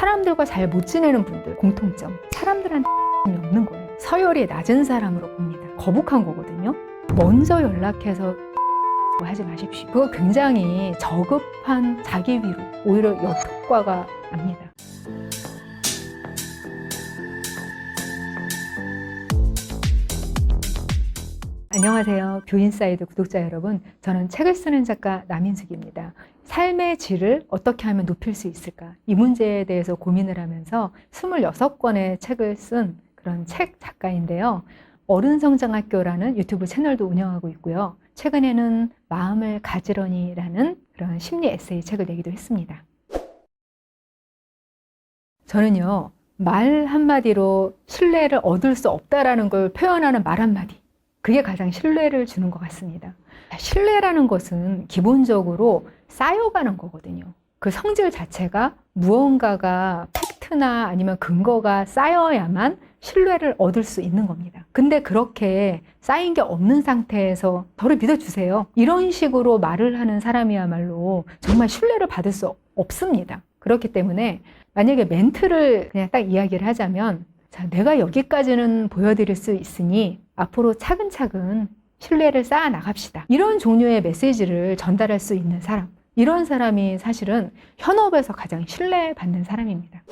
사람들과 잘 못 지내는 분들 공통점, 사람들한테 없는 거예요. 서열이 낮은 사람으로 봅니다. 거북한 거거든요. 먼저 연락해서 하지 마십시오. 그거 굉장히 저급한 자기 위로, 오히려 역효과가 납니다. 안녕하세요. 뷰인사이드 구독자 여러분. 저는 책을 쓰는 작가 남인숙입니다. 삶의 질을 어떻게 하면 높일 수 있을까? 이 문제에 대해서 고민을 하면서 26권의 책을 쓴 그런 책 작가인데요. 어른성장학교라는 유튜브 채널도 운영하고 있고요. 최근에는 마음을 가지러니라는 그런 심리 에세이 책을 내기도 했습니다. 저는요, 말 한마디로 신뢰를 얻을 수 없다라는 걸 표현하는 말 한마디. 그게 가장 신뢰를 주는 것 같습니다. 신뢰라는 것은 기본적으로 쌓여가는 거거든요. 그 성질 자체가 무언가가 팩트나 아니면 근거가 쌓여야만 신뢰를 얻을 수 있는 겁니다. 근데 그렇게 쌓인 게 없는 상태에서 저를 믿어주세요. 이런 식으로 말을 하는 사람이야말로 정말 신뢰를 받을 수 없습니다. 그렇기 때문에 만약에 멘트를 그냥 딱 이야기를 하자면, 자, 내가 여기까지는 보여드릴 수 있으니 앞으로 차근차근 신뢰를 쌓아 나갑시다. 이런 종류의 메시지를 전달할 수 있는 사람, 이런 사람이 사실은 현업에서 가장 신뢰받는 사람입니다.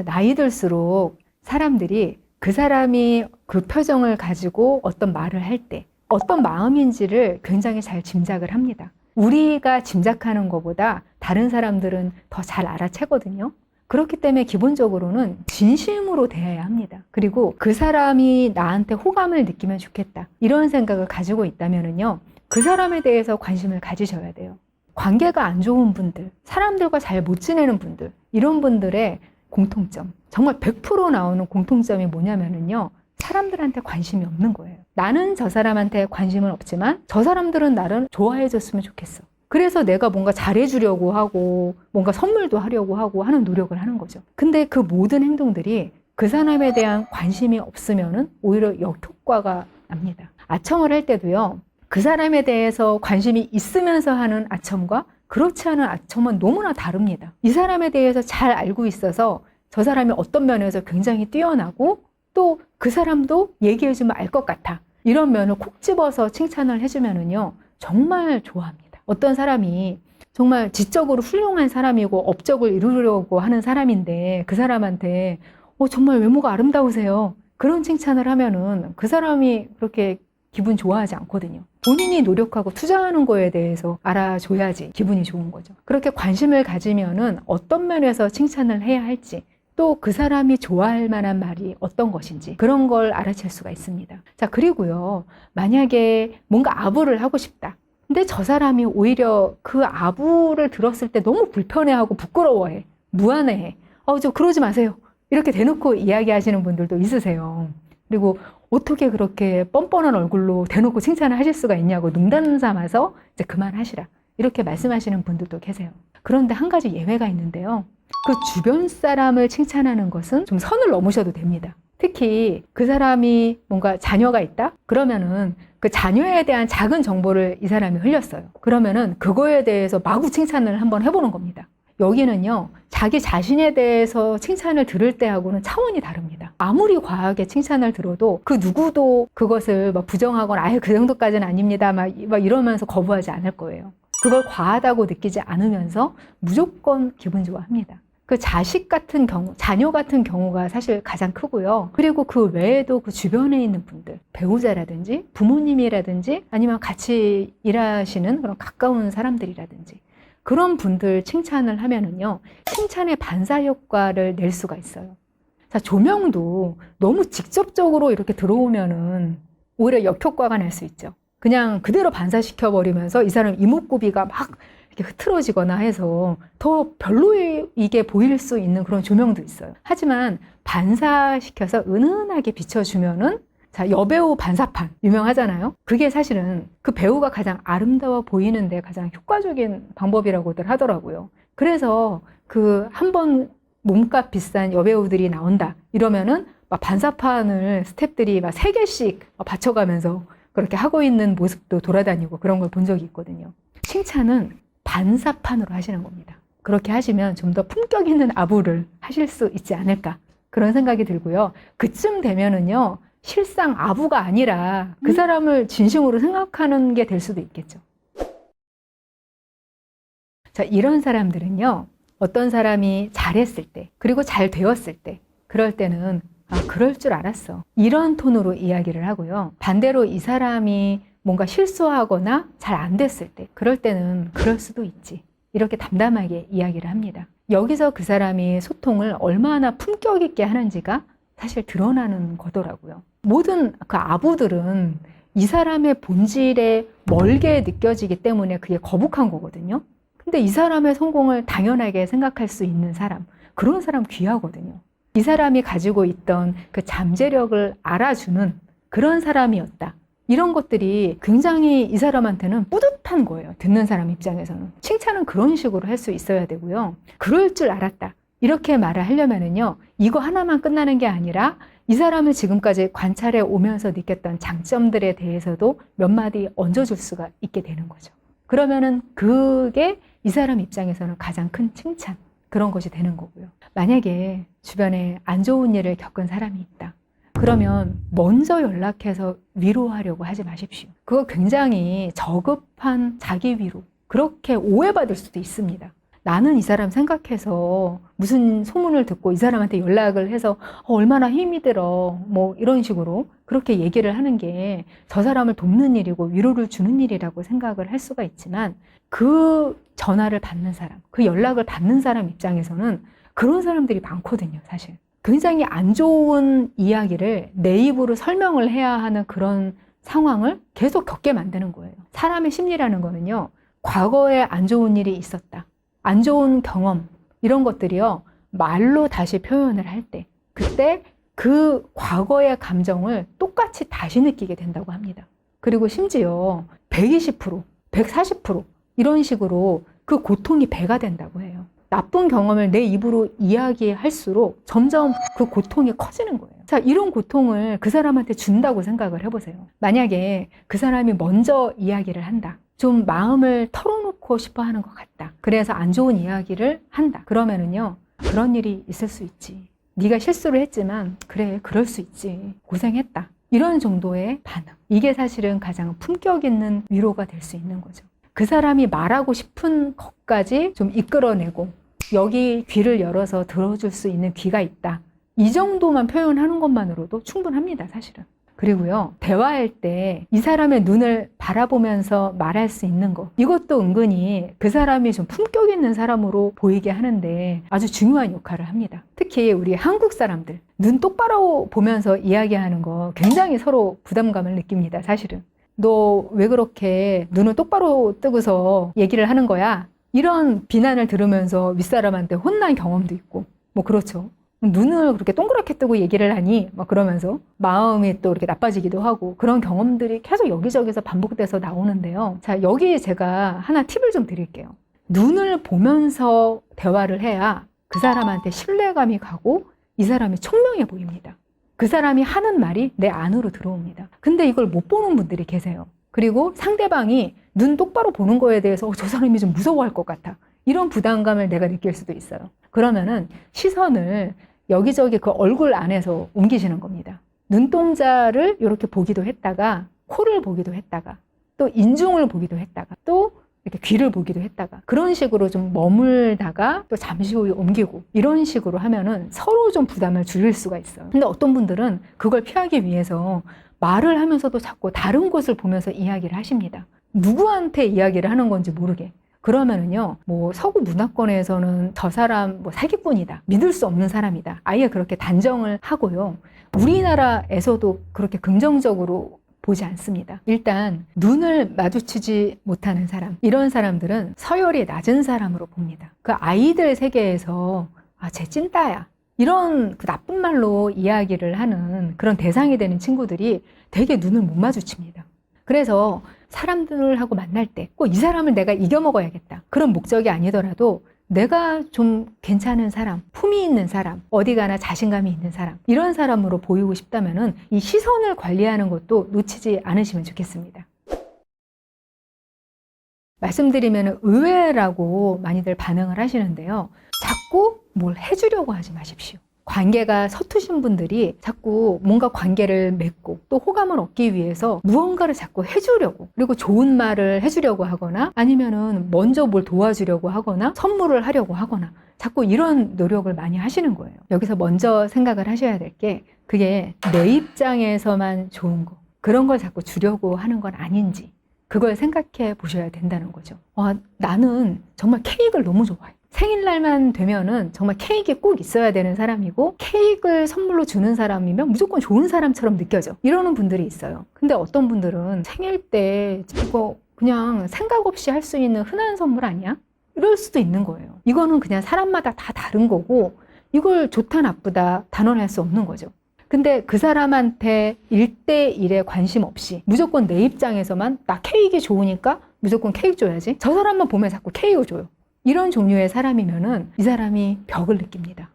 나이 들수록 사람들이 그 사람이 그 표정을 가지고 어떤 말을 할 때 어떤 마음인지를 굉장히 잘 짐작을 합니다. 우리가 짐작하는 것보다 다른 사람들은 더 잘 알아채거든요. 그렇기 때문에 기본적으로는 진심으로 대해야 합니다. 그리고 그 사람이 나한테 호감을 느끼면 좋겠다, 이런 생각을 가지고 있다면요, 그 사람에 대해서 관심을 가지셔야 돼요. 관계가 안 좋은 분들, 사람들과 잘 못 지내는 분들, 이런 분들의 공통점, 정말 100% 나오는 공통점이 뭐냐면요, 사람들한테 관심이 없는 거예요. 나는 저 사람한테 관심은 없지만 저 사람들은 나를 좋아해 줬으면 좋겠어. 그래서 내가 뭔가 잘해주려고 하고 뭔가 선물도 하려고 하고 하는 노력을 하는 거죠. 근데 그 모든 행동들이 그 사람에 대한 관심이 없으면은 오히려 역효과가 납니다. 아첨을 할 때도요, 그 사람에 대해서 관심이 있으면서 하는 아첨과 그렇지 않은 아첨은 너무나 다릅니다. 이 사람에 대해서 잘 알고 있어서 저 사람이 어떤 면에서 굉장히 뛰어나고 또 그 사람도 얘기해주면 알 것 같아, 이런 면을 콕 집어서 칭찬을 해주면은요, 정말 좋아합니다. 어떤 사람이 정말 지적으로 훌륭한 사람이고 업적을 이루려고 하는 사람인데 그 사람한테 정말 외모가 아름다우세요, 그런 칭찬을 하면은 그 사람이 그렇게 기분 좋아하지 않거든요. 본인이 노력하고 투자하는 거에 대해서 알아줘야지 기분이 좋은 거죠. 그렇게 관심을 가지면은 어떤 면에서 칭찬을 해야 할지, 또 그 사람이 좋아할 만한 말이 어떤 것인지 그런 걸 알아챌 수가 있습니다. 자, 그리고요, 만약에 뭔가 아부를 하고 싶다. 근데 저 사람이 오히려 그 아부를 들었을 때 너무 불편해하고 부끄러워해, 무안해해. 저 그러지 마세요, 이렇게 대놓고 이야기하시는 분들도 있으세요. 그리고 어떻게 그렇게 뻔뻔한 얼굴로 대놓고 칭찬을 하실 수가 있냐고 농담 삼아서 이제 그만하시라, 이렇게 말씀하시는 분들도 계세요. 그런데 한 가지 예외가 있는데요, 그 주변 사람을 칭찬하는 것은 좀 선을 넘으셔도 됩니다. 특히 그 사람이 뭔가 자녀가 있다? 그러면은 그 자녀에 대한 작은 정보를 이 사람이 흘렸어요. 그러면은 그거에 대해서 마구 칭찬을 한번 해보는 겁니다. 여기는요, 자기 자신에 대해서 칭찬을 들을 때하고는 차원이 다릅니다. 아무리 과하게 칭찬을 들어도 그 누구도 그것을 막 부정하거나 아예 그 정도까지는 아닙니다 막 이러면서 거부하지 않을 거예요. 그걸 과하다고 느끼지 않으면서 무조건 기분 좋아합니다. 그 자식 같은 경우, 자녀 같은 경우가 사실 가장 크고요. 그리고 그 외에도 그 주변에 있는 분들, 배우자라든지 부모님이라든지 아니면 같이 일하시는 그런 가까운 사람들이라든지 그런 분들 칭찬을 하면은요, 칭찬의 반사 효과를 낼 수가 있어요. 자, 조명도 너무 직접적으로 이렇게 들어오면은 오히려 역효과가 날 수 있죠. 그냥 그대로 반사시켜버리면서 이 사람 이목구비가 막 이렇게 흐트러지거나 해서 더 별로이게 보일 수 있는 그런 조명도 있어요. 하지만 반사시켜서 은은하게 비춰주면은, 자, 여배우 반사판 유명하잖아요. 그게 사실은 그 배우가 가장 아름다워 보이는데 가장 효과적인 방법이라고들 하더라고요. 그래서 그 한번 몸값 비싼 여배우들이 나온다 이러면은 막 반사판을 스태프들이 막 3개씩 받쳐가면서 그렇게 하고 있는 모습도 돌아다니고 그런 걸 본 적이 있거든요. 칭찬은 반사판으로 하시는 겁니다. 그렇게 하시면 좀 더 품격 있는 아부를 하실 수 있지 않을까 그런 생각이 들고요. 그쯤 되면은요, 실상 아부가 아니라 그 사람을 진심으로 생각하는 게 될 수도 있겠죠. 자, 이런 사람들은요, 어떤 사람이 잘했을 때, 그리고 잘 되었을 때, 그럴 때는 그럴 줄 알았어, 이런 톤으로 이야기를 하고요. 반대로 이 사람이 뭔가 실수하거나 잘 안 됐을 때, 그럴 때는 그럴 수도 있지, 이렇게 담담하게 이야기를 합니다. 여기서 그 사람이 소통을 얼마나 품격 있게 하는지가 사실 드러나는 거더라고요. 모든 그 아부들은 이 사람의 본질에 멀게 느껴지기 때문에 그게 거북한 거거든요. 근데 이 사람의 성공을 당연하게 생각할 수 있는 사람, 그런 사람 귀하거든요. 이 사람이 가지고 있던 그 잠재력을 알아주는 그런 사람이었다. 이런 것들이 굉장히 이 사람한테는 뿌듯한 거예요. 듣는 사람 입장에서는. 칭찬은 그런 식으로 할 수 있어야 되고요. 그럴 줄 알았다, 이렇게 말을 하려면은요, 이거 하나만 끝나는 게 아니라 이 사람을 지금까지 관찰해 오면서 느꼈던 장점들에 대해서도 몇 마디 얹어줄 수가 있게 되는 거죠. 그러면은 그게 이 사람 입장에서는 가장 큰 칭찬, 그런 것이 되는 거고요. 만약에 주변에 안 좋은 일을 겪은 사람이 있다, 그러면 먼저 연락해서 위로하려고 하지 마십시오. 그거 굉장히 저급한 자기 위로, 그렇게 오해받을 수도 있습니다. 나는 이 사람 생각해서 무슨 소문을 듣고 이 사람한테 연락을 해서 얼마나 힘이 들어, 뭐 이런 식으로 그렇게 얘기를 하는 게 저 사람을 돕는 일이고 위로를 주는 일이라고 생각을 할 수가 있지만, 그 전화를 받는 사람, 그 연락을 받는 사람 입장에서는 그런 사람들이 많거든요. 사실 굉장히 안 좋은 이야기를 내 입으로 설명을 해야 하는 그런 상황을 계속 겪게 만드는 거예요. 사람의 심리라는 거는요, 과거에 안 좋은 일이 있었다, 안 좋은 경험, 이런 것들이요, 말로 다시 표현을 할 때, 그때 그 과거의 감정을 똑같이 다시 느끼게 된다고 합니다. 그리고 심지어 120%, 140% 이런 식으로 그 고통이 배가 된다고 해요. 나쁜 경험을 내 입으로 이야기할수록 점점 그 고통이 커지는 거예요. 자, 이런 고통을 그 사람한테 준다고 생각을 해보세요. 만약에 그 사람이 먼저 이야기를 한다, 좀 마음을 털어놓고 싶어 하는 것 같다, 그래서 안 좋은 이야기를 한다, 그러면은요, 그런 일이 있을 수 있지, 네가 실수를 했지만 그래, 그럴 수 있지, 고생했다, 이런 정도의 반응, 이게 사실은 가장 품격 있는 위로가 될 수 있는 거죠. 그 사람이 말하고 싶은 것까지 좀 이끌어내고, 여기 귀를 열어서 들어줄 수 있는 귀가 있다, 이 정도만 표현하는 것만으로도 충분합니다, 사실은. 그리고요, 대화할 때 이 사람의 눈을 바라보면서 말할 수 있는 것, 이것도 은근히 그 사람이 좀 품격 있는 사람으로 보이게 하는데 아주 중요한 역할을 합니다. 특히 우리 한국 사람들, 눈 똑바로 보면서 이야기하는 거 굉장히 서로 부담감을 느낍니다, 사실은. 너 왜 그렇게 눈을 똑바로 뜨고서 얘기를 하는 거야? 이런 비난을 들으면서 윗사람한테 혼난 경험도 있고, 뭐 그렇죠. 눈을 그렇게 동그랗게 뜨고 얘기를 하니 막 그러면서 마음이 또 이렇게 나빠지기도 하고, 그런 경험들이 계속 여기저기서 반복돼서 나오는데요. 자, 여기 제가 하나 팁을 좀 드릴게요. 눈을 보면서 대화를 해야 그 사람한테 신뢰감이 가고 이 사람이 총명해 보입니다. 그 사람이 하는 말이 내 안으로 들어옵니다. 근데 이걸 못 보는 분들이 계세요. 그리고 상대방이 눈 똑바로 보는 거에 대해서 저 사람이 좀 무서워할 것 같아, 이런 부담감을 내가 느낄 수도 있어요. 그러면은 시선을 여기저기 그 얼굴 안에서 옮기시는 겁니다. 눈동자를 이렇게 보기도 했다가, 코를 보기도 했다가, 또 인중을 보기도 했다가, 또 이렇게 귀를 보기도 했다가, 그런 식으로 좀 머물다가 또 잠시 후에 옮기고, 이런 식으로 하면은 서로 좀 부담을 줄일 수가 있어요. 근데 어떤 분들은 그걸 피하기 위해서 말을 하면서도 자꾸 다른 곳을 보면서 이야기를 하십니다. 누구한테 이야기를 하는 건지 모르게. 그러면은요, 뭐 서구 문화권에서는 저 사람 뭐 사기꾼이다, 믿을 수 없는 사람이다, 아예 그렇게 단정을 하고요. 우리나라에서도 그렇게 긍정적으로 보지 않습니다. 일단 눈을 마주치지 못하는 사람, 이런 사람들은 서열이 낮은 사람으로 봅니다. 그 아이들 세계에서 쟤 찐따야, 이런 그 나쁜 말로 이야기를 하는 그런 대상이 되는 친구들이 되게 눈을 못 마주칩니다. 그래서 사람들하고 만날 때 꼭 이 사람을 내가 이겨먹어야겠다, 그런 목적이 아니더라도 내가 좀 괜찮은 사람, 품이 있는 사람, 어디 가나 자신감이 있는 사람, 이런 사람으로 보이고 싶다면은 이 시선을 관리하는 것도 놓치지 않으시면 좋겠습니다. 말씀드리면 의외라고 많이들 반응을 하시는데요. 자꾸 뭘 해주려고 하지 마십시오. 관계가 서투신 분들이 자꾸 뭔가 관계를 맺고 또 호감을 얻기 위해서 무언가를 자꾸 해주려고, 그리고 좋은 말을 해주려고 하거나 아니면은 먼저 뭘 도와주려고 하거나 선물을 하려고 하거나 자꾸 이런 노력을 많이 하시는 거예요. 여기서 먼저 생각을 하셔야 될 게 그게 내 입장에서만 좋은 거, 그런 걸 자꾸 주려고 하는 건 아닌지 그걸 생각해 보셔야 된다는 거죠. 나는 정말 케이크를 너무 좋아해. 생일날만 되면은 정말 케이크가 꼭 있어야 되는 사람이고 케이크를 선물로 주는 사람이면 무조건 좋은 사람처럼 느껴져. 이러는 분들이 있어요. 근데 어떤 분들은 생일 때 이거 그냥 생각 없이 할 수 있는 흔한 선물 아니야? 이럴 수도 있는 거예요. 이거는 그냥 사람마다 다 다른 거고 이걸 좋다 나쁘다 단언할 수 없는 거죠. 근데 그 사람한테 1대1에 관심 없이 무조건 내 입장에서만 나 케이크 좋으니까 무조건 케이크 줘야지. 저 사람만 보면 자꾸 케이크 줘요. 이런 종류의 사람이면은 이 사람이 벽을 느낍니다.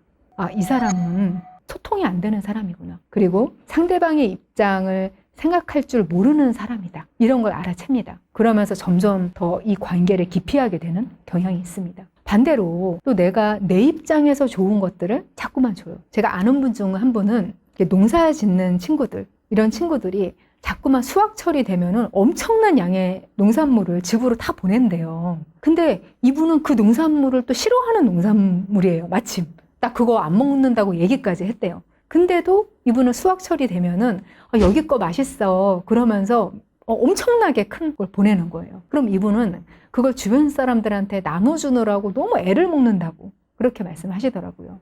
이 사람은 소통이 안 되는 사람이구나. 그리고 상대방의 입장을 생각할 줄 모르는 사람이다. 이런 걸 알아챕니다. 그러면서 점점 더 이 관계를 기피하게 되는 경향이 있습니다. 반대로 또 내가 내 입장에서 좋은 것들을 자꾸만 줘요. 제가 아는 분 중 한 분은 농사 짓는 친구들, 이런 친구들이 자꾸만 수확철이 되면은 엄청난 양의 농산물을 집으로 다 보낸대요. 근데 이분은 그 농산물을 또 싫어하는 농산물이에요. 마침 딱 그거 안 먹는다고 얘기까지 했대요. 근데도 이분은 수확철이 되면은 여기 거 맛있어 그러면서 엄청나게 큰 걸 보내는 거예요. 그럼 이분은 그걸 주변 사람들한테 나눠주느라고 너무 애를 먹는다고 그렇게 말씀하시더라고요.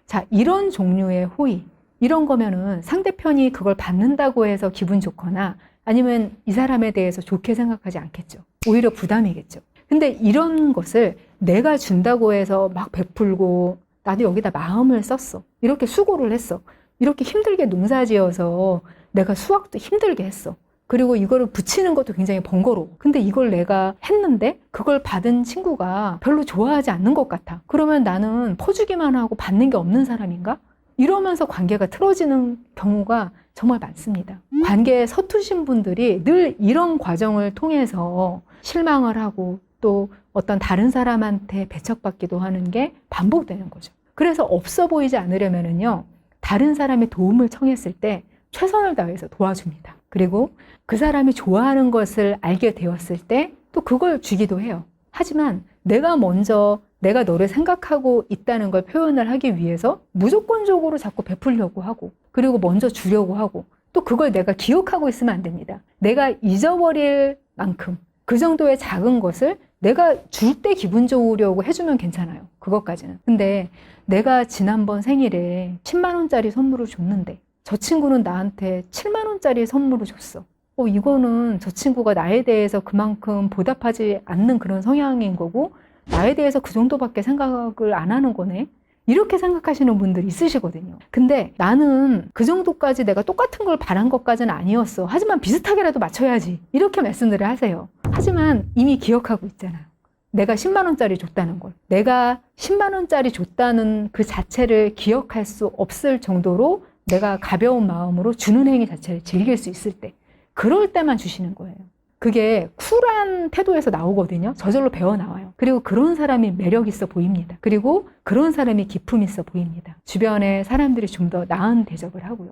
자, 이런 종류의 호의, 이런 거면은 상대편이 그걸 받는다고 해서 기분 좋거나 아니면 이 사람에 대해서 좋게 생각하지 않겠죠. 오히려 부담이겠죠. 근데 이런 것을 내가 준다고 해서 막 베풀고 나도 여기다 마음을 썼어. 이렇게 수고를 했어. 이렇게 힘들게 농사 지어서 내가 수확도 힘들게 했어. 그리고 이거를 붙이는 것도 굉장히 번거로워. 근데 이걸 내가 했는데 그걸 받은 친구가 별로 좋아하지 않는 것 같아. 그러면 나는 퍼주기만 하고 받는 게 없는 사람인가? 이러면서 관계가 틀어지는 경우가 정말 많습니다. 관계에 서투신 분들이 늘 이런 과정을 통해서 실망을 하고 또 어떤 다른 사람한테 배척받기도 하는 게 반복되는 거죠. 그래서 없어 보이지 않으려면요, 다른 사람의 도움을 청했을 때 최선을 다해서 도와줍니다. 그리고 그 사람이 좋아하는 것을 알게 되었을 때 또 그걸 주기도 해요. 하지만 내가 먼저 내가 너를 생각하고 있다는 걸 표현을 하기 위해서 무조건적으로 자꾸 베풀려고 하고 그리고 먼저 주려고 하고 또 그걸 내가 기억하고 있으면 안 됩니다. 내가 잊어버릴 만큼 그 정도의 작은 것을 내가 줄 때 기분 좋으려고 해주면 괜찮아요. 그것까지는. 근데 내가 지난번 생일에 10만 원짜리 선물을 줬는데 저 친구는 나한테 7만 원짜리 선물을 줬어. 이거는 저 친구가 나에 대해서 그만큼 보답하지 않는 그런 성향인 거고 나에 대해서 그 정도밖에 생각을 안 하는 거네. 이렇게 생각하시는 분들이 있으시거든요. 근데 나는 그 정도까지 내가 똑같은 걸 바란 것까지는 아니었어. 하지만 비슷하게라도 맞춰야지. 이렇게 말씀들을 하세요. 하지만 이미 기억하고 있잖아요. 내가 10만 원짜리 줬다는 걸. 내가 10만 원짜리 줬다는 그 자체를 기억할 수 없을 정도로 내가 가벼운 마음으로 주는 행위 자체를 즐길 수 있을 때, 그럴 때만 주시는 거예요. 그게 쿨한 태도에서 나오거든요. 저절로 배워 나와요. 그리고 그런 사람이 매력 있어 보입니다. 그리고 그런 사람이 기품 있어 보입니다. 주변에 사람들이 좀 더 나은 대접을 하고요.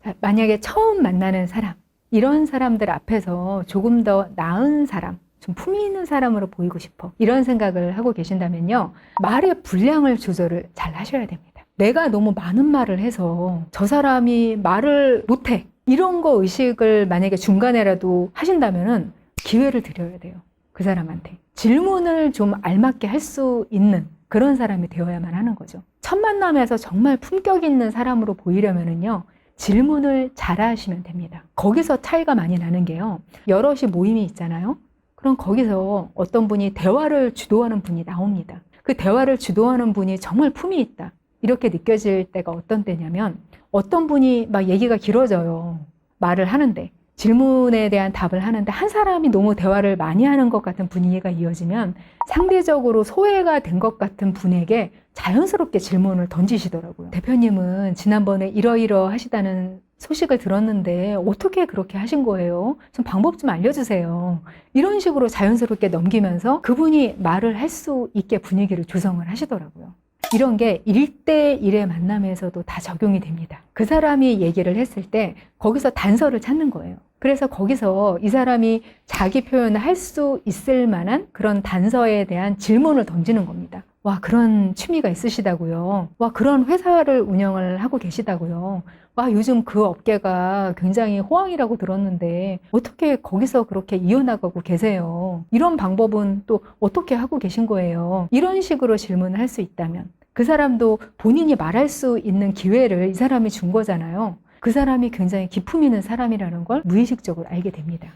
자, 만약에 처음 만나는 사람, 이런 사람들 앞에서 조금 더 나은 사람, 좀 품위 있는 사람으로 보이고 싶어, 이런 생각을 하고 계신다면요, 말의 분량을 조절을 잘 하셔야 됩니다. 내가 너무 많은 말을 해서 저 사람이 말을 못해, 이런 거 의식을 만약에 중간에라도 하신다면은 기회를 드려야 돼요. 그 사람한테 질문을 좀 알맞게 할 수 있는 그런 사람이 되어야만 하는 거죠. 첫 만남에서 정말 품격 있는 사람으로 보이려면은요, 질문을 잘 하시면 됩니다. 거기서 차이가 많이 나는 게요, 여럿이 모임이 있잖아요. 그럼 거기서 어떤 분이 대화를 주도하는 분이 나옵니다. 그 대화를 주도하는 분이 정말 품이 있다, 이렇게 느껴질 때가 어떤 때냐면, 어떤 분이 막 얘기가 길어져요. 말을 하는데, 질문에 대한 답을 하는데 한 사람이 너무 대화를 많이 하는 것 같은 분위기가 이어지면 상대적으로 소외가 된 것 같은 분에게 자연스럽게 질문을 던지시더라고요. 대표님은 지난번에 이러이러하시다는 소식을 들었는데 어떻게 그렇게 하신 거예요? 좀 방법 좀 알려주세요. 이런 식으로 자연스럽게 넘기면서 그분이 말을 할 수 있게 분위기를 조성을 하시더라고요. 이런 게 1대1의 만남에서도 다 적용이 됩니다. 그 사람이 얘기를 했을 때 거기서 단서를 찾는 거예요. 그래서 거기서 이 사람이 자기 표현을 할 수 있을 만한 그런 단서에 대한 질문을 던지는 겁니다. 와, 그런 취미가 있으시다고요? 와, 그런 회사를 운영을 하고 계시다고요? 와, 요즘 그 업계가 굉장히 호황이라고 들었는데 어떻게 거기서 그렇게 이어나가고 계세요? 이런 방법은 또 어떻게 하고 계신 거예요? 이런 식으로 질문을 할 수 있다면 그 사람도 본인이 말할 수 있는 기회를 이 사람이 준 거잖아요. 그 사람이 굉장히 기품 있는 사람이라는 걸 무의식적으로 알게 됩니다.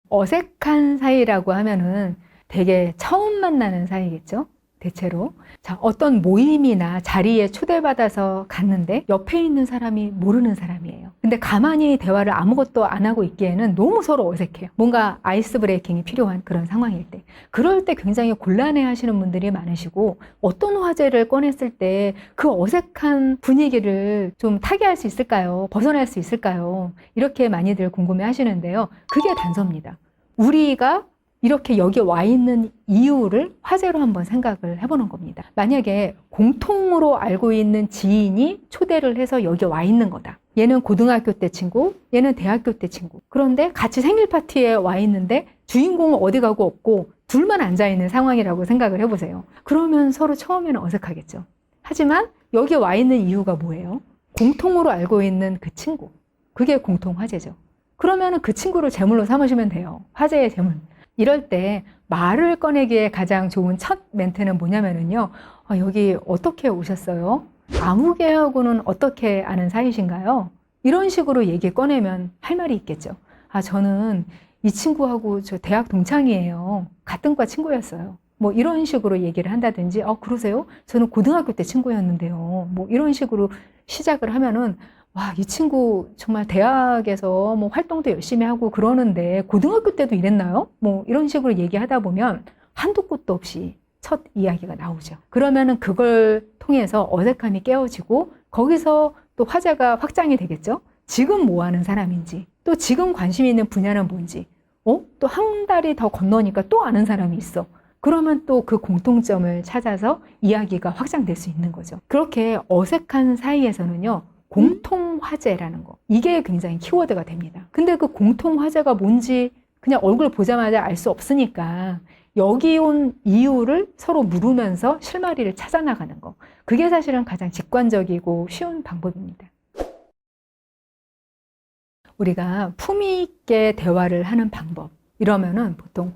어색한 사이라고 하면은 되게 처음 만나는 사이겠죠? 대체로. 자, 어떤 모임이나 자리에 초대받아서 갔는데 옆에 있는 사람이 모르는 사람이에요. 근데 가만히 대화를 아무것도 안 하고 있기에는 너무 서로 어색해요. 뭔가 아이스 브레이킹이 필요한 그런 상황일 때. 그럴 때 굉장히 곤란해 하시는 분들이 많으시고 어떤 화제를 꺼냈을 때 그 어색한 분위기를 좀 타개할 수 있을까요? 벗어날 수 있을까요? 이렇게 많이들 궁금해 하시는데요. 그게 단서입니다. 우리가 이렇게 여기 와 있는 이유를 화제로 한번 생각을 해보는 겁니다. 만약에 공통으로 알고 있는 지인이 초대를 해서 여기 와 있는 거다. 얘는 고등학교 때 친구, 얘는 대학교 때 친구. 그런데 같이 생일 파티에 와 있는데 주인공은 어디 가고 없고 둘만 앉아 있는 상황이라고 생각을 해보세요. 그러면 서로 처음에는 어색하겠죠. 하지만 여기 와 있는 이유가 뭐예요? 공통으로 알고 있는 그 친구. 그게 공통 화제죠. 그러면 그 친구를 제물로 삼으시면 돼요. 화제의 제물. 이럴 때 말을 꺼내기에 가장 좋은 첫 멘트는 뭐냐면요. 여기 어떻게 오셨어요? 아무개하고는 어떻게 아는 사이신가요? 이런 식으로 얘기 꺼내면 할 말이 있겠죠. 저는 이 친구하고 저 대학 동창이에요. 같은 과 친구였어요. 뭐 이런 식으로 얘기를 한다든지, 그러세요? 저는 고등학교 때 친구였는데요. 뭐 이런 식으로 시작을 하면은 와, 이 친구 정말 대학에서 뭐 활동도 열심히 하고 그러는데 고등학교 때도 이랬나요? 뭐 이런 식으로 얘기하다 보면 한도 끝도 없이 첫 이야기가 나오죠. 그러면은 그걸 통해서 어색함이 깨어지고 거기서 또 화제가 확장이 되겠죠. 지금 뭐 하는 사람인지, 또 지금 관심 있는 분야는 뭔지, 또 한 달이 더 건너니까 또 아는 사람이 있어. 그러면 또 그 공통점을 찾아서 이야기가 확장될 수 있는 거죠. 그렇게 어색한 사이에서는요. 공통 화제라는 거. 이게 굉장히 키워드가 됩니다. 근데 그 공통 화제가 뭔지 그냥 얼굴 보자마자 알 수 없으니까 여기 온 이유를 서로 물으면서 실마리를 찾아 나가는 거. 그게 사실은 가장 직관적이고 쉬운 방법입니다. 우리가 품위 있게 대화를 하는 방법. 이러면은 보통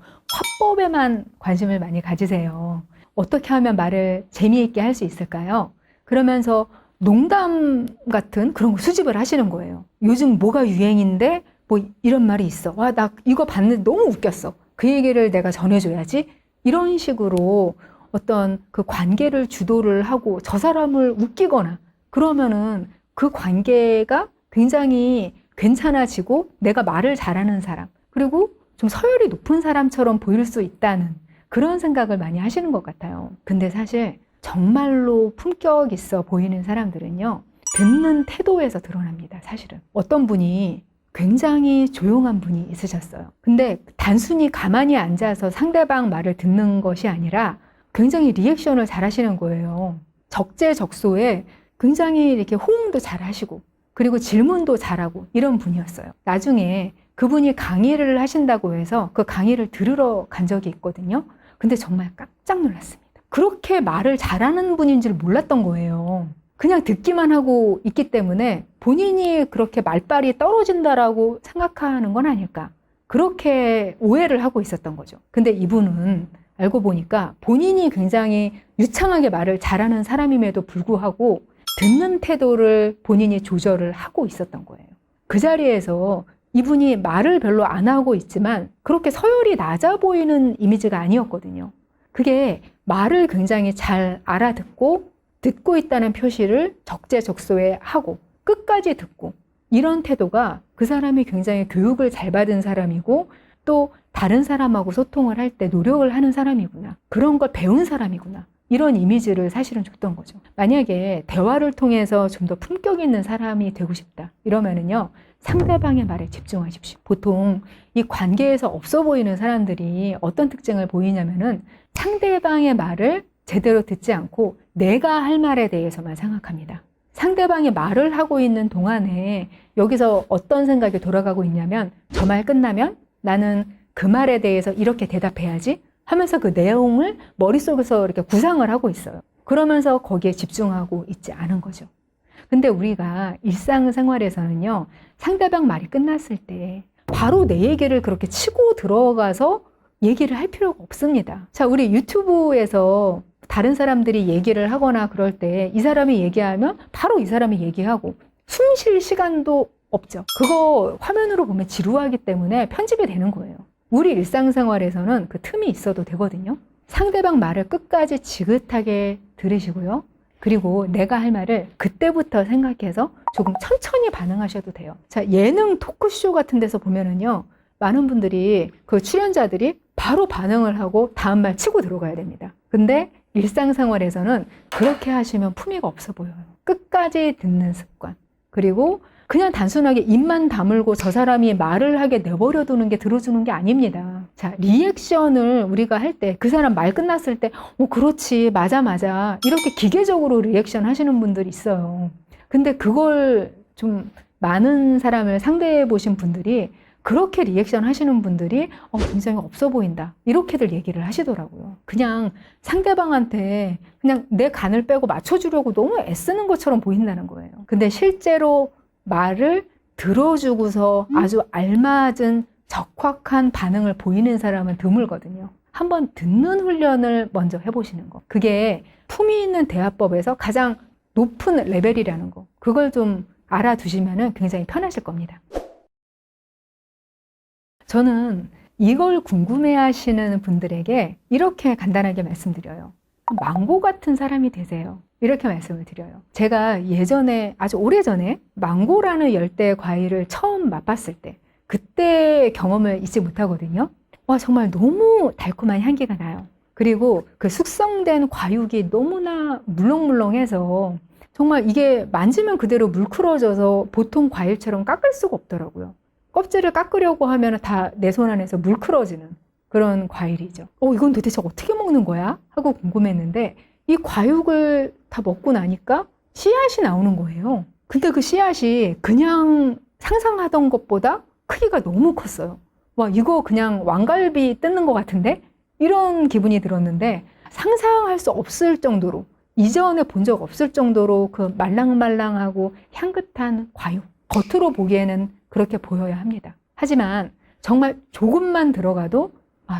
화법에만 관심을 많이 가지세요. 어떻게 하면 말을 재미있게 할 수 있을까요? 그러면서 농담 같은 그런 거 수집을 하시는 거예요. 요즘 뭐가 유행인데 뭐 이런 말이 있어. 와, 나 이거 봤는데 너무 웃겼어. 그 얘기를 내가 전해줘야지. 이런 식으로 어떤 그 관계를 주도를 하고 저 사람을 웃기거나 그러면은 그 관계가 굉장히 괜찮아지고 내가 말을 잘하는 사람 그리고 좀 서열이 높은 사람처럼 보일 수 있다는 그런 생각을 많이 하시는 것 같아요. 근데 사실 정말로 품격 있어 보이는 사람들은요, 듣는 태도에서 드러납니다, 사실은. 어떤 분이 굉장히 조용한 분이 있으셨어요. 근데 단순히 가만히 앉아서 상대방 말을 듣는 것이 아니라 굉장히 리액션을 잘 하시는 거예요. 적재적소에 굉장히 이렇게 호응도 잘 하시고, 그리고 질문도 잘하고, 이런 분이었어요. 나중에 그분이 강의를 하신다고 해서 그 강의를 들으러 간 적이 있거든요. 근데 정말 깜짝 놀랐습니다. 그렇게 말을 잘하는 분인 줄 몰랐던 거예요. 그냥 듣기만 하고 있기 때문에 본인이 그렇게 말빨이 떨어진다라고 생각하는 건 아닐까. 그렇게 오해를 하고 있었던 거죠. 근데 이분은 알고 보니까 본인이 굉장히 유창하게 말을 잘하는 사람임에도 불구하고 듣는 태도를 본인이 조절을 하고 있었던 거예요. 그 자리에서 이분이 말을 별로 안 하고 있지만 그렇게 서열이 낮아 보이는 이미지가 아니었거든요. 그게 말을 굉장히 잘 알아듣고 듣고 있다는 표시를 적재적소에 하고 끝까지 듣고 이런 태도가 그 사람이 굉장히 교육을 잘 받은 사람이고 또 다른 사람하고 소통을 할 때 노력을 하는 사람이구나. 그런 걸 배운 사람이구나. 이런 이미지를 사실은 줬던 거죠. 만약에 대화를 통해서 좀 더 품격 있는 사람이 되고 싶다. 이러면은요, 상대방의 말에 집중하십시오. 보통 이 관계에서 없어 보이는 사람들이 어떤 특징을 보이냐면은 상대방의 말을 제대로 듣지 않고 내가 할 말에 대해서만 생각합니다. 상대방이 말을 하고 있는 동안에 여기서 어떤 생각이 돌아가고 있냐면 저 말 끝나면 나는 그 말에 대해서 이렇게 대답해야지 하면서 그 내용을 머릿속에서 이렇게 구상을 하고 있어요. 그러면서 거기에 집중하고 있지 않은 거죠. 근데 우리가 일상생활에서는요, 상대방 말이 끝났을 때 바로 내 얘기를 그렇게 치고 들어가서 얘기를 할 필요가 없습니다. 자, 우리 유튜브에서 다른 사람들이 얘기를 하거나 그럴 때 이 사람이 얘기하면 바로 이 사람이 얘기하고 숨 쉴 시간도 없죠. 그거 화면으로 보면 지루하기 때문에 편집이 되는 거예요. 우리 일상생활에서는 그 틈이 있어도 되거든요. 상대방 말을 끝까지 지긋하게 들으시고요. 그리고 내가 할 말을 그때부터 생각해서 조금 천천히 반응하셔도 돼요. 자, 예능 토크쇼 같은 데서 보면은요, 많은 분들이 그 출연자들이 바로 반응을 하고 다음 말 치고 들어가야 됩니다. 근데 일상생활에서는 그렇게 하시면 품위가 없어 보여요. 끝까지 듣는 습관. 그리고 그냥 단순하게 입만 다물고 저 사람이 말을 하게 내버려 두는 게 들어주는 게 아닙니다. 자, 리액션을 우리가 할 때 그 사람 말 끝났을 때 그렇지, 맞아 이렇게 기계적으로 리액션 하시는 분들이 있어요. 근데 그걸 좀 많은 사람을 상대해 보신 분들이 그렇게 리액션 하시는 분들이 굉장히 없어 보인다, 이렇게들 얘기를 하시더라고요. 그냥 상대방한테 그냥 내 간을 빼고 맞춰주려고 너무 애쓰는 것처럼 보인다는 거예요. 근데 실제로 말을 들어주고서 아주 알맞은 적확한 반응을 보이는 사람은 드물거든요. 한번 듣는 훈련을 먼저 해보시는 거. 그게 품위 있는 대화법에서 가장 높은 레벨이라는 거. 그걸 좀 알아두시면 굉장히 편하실 겁니다. 저는 이걸 궁금해 하시는 분들에게 이렇게 간단하게 말씀드려요. 망고 같은 사람이 되세요. 이렇게 말씀을 드려요. 제가 예전에, 아주 오래전에 망고라는 열대 과일을 처음 맛봤을 때, 그때 경험을 잊지 못하거든요. 와, 정말 너무 달콤한 향기가 나요. 그리고 그 숙성된 과육이 너무나 물렁물렁해서 정말 이게 만지면 그대로 물크러져서 보통 과일처럼 깎을 수가 없더라고요. 껍질을 깎으려고 하면 다 내 손 안에서 물크러지는 그런 과일이죠. 이건 도대체 어떻게 먹는 거야? 하고 궁금했는데 이 과육을 다 먹고 나니까 씨앗이 나오는 거예요. 근데 그 씨앗이 그냥 상상하던 것보다 크기가 너무 컸어요. 와, 이거 그냥 왕갈비 뜯는 것 같은데? 이런 기분이 들었는데 상상할 수 없을 정도로, 이전에 본 적 없을 정도로 그 말랑말랑하고 향긋한 과육. 겉으로 보기에는 그렇게 보여야 합니다. 하지만 정말 조금만 들어가도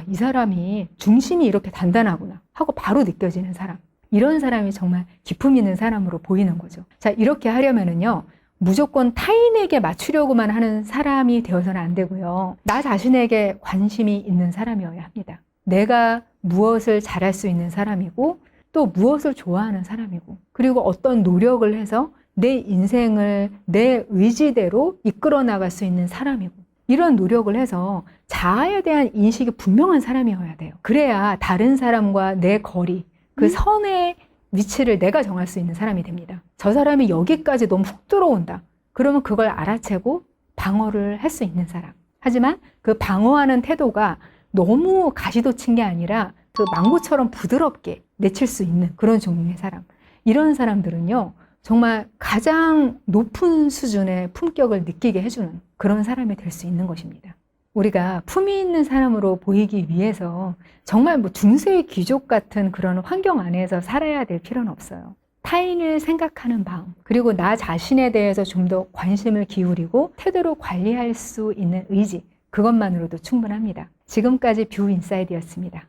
이 사람이 중심이 이렇게 단단하구나 하고 바로 느껴지는 사람. 이런 사람이 정말 기품 있는 사람으로 보이는 거죠. 자, 이렇게 하려면은요, 무조건 타인에게 맞추려고만 하는 사람이 되어서는 안 되고요. 나 자신에게 관심이 있는 사람이어야 합니다. 내가 무엇을 잘할 수 있는 사람이고 또 무엇을 좋아하는 사람이고, 그리고 어떤 노력을 해서 내 인생을 내 의지대로 이끌어 나갈 수 있는 사람이고, 이런 노력을 해서 자아에 대한 인식이 분명한 사람이어야 돼요. 그래야 다른 사람과 내 거리, 그 선의 위치를 내가 정할 수 있는 사람이 됩니다. 저 사람이 여기까지 너무 훅 들어온다. 그러면 그걸 알아채고 방어를 할 수 있는 사람. 하지만 그 방어하는 태도가 너무 가시돋친 게 아니라 그 망고처럼 부드럽게 내칠 수 있는 그런 종류의 사람. 이런 사람들은요, 정말 가장 높은 수준의 품격을 느끼게 해주는 그런 사람이 될 수 있는 것입니다. 우리가 품위 있는 사람으로 보이기 위해서 정말 중세 귀족 같은 그런 환경 안에서 살아야 될 필요는 없어요. 타인을 생각하는 마음, 그리고 나 자신에 대해서 좀 더 관심을 기울이고 태도로 관리할 수 있는 의지, 그것만으로도 충분합니다. 지금까지 뷰 인사이드였습니다.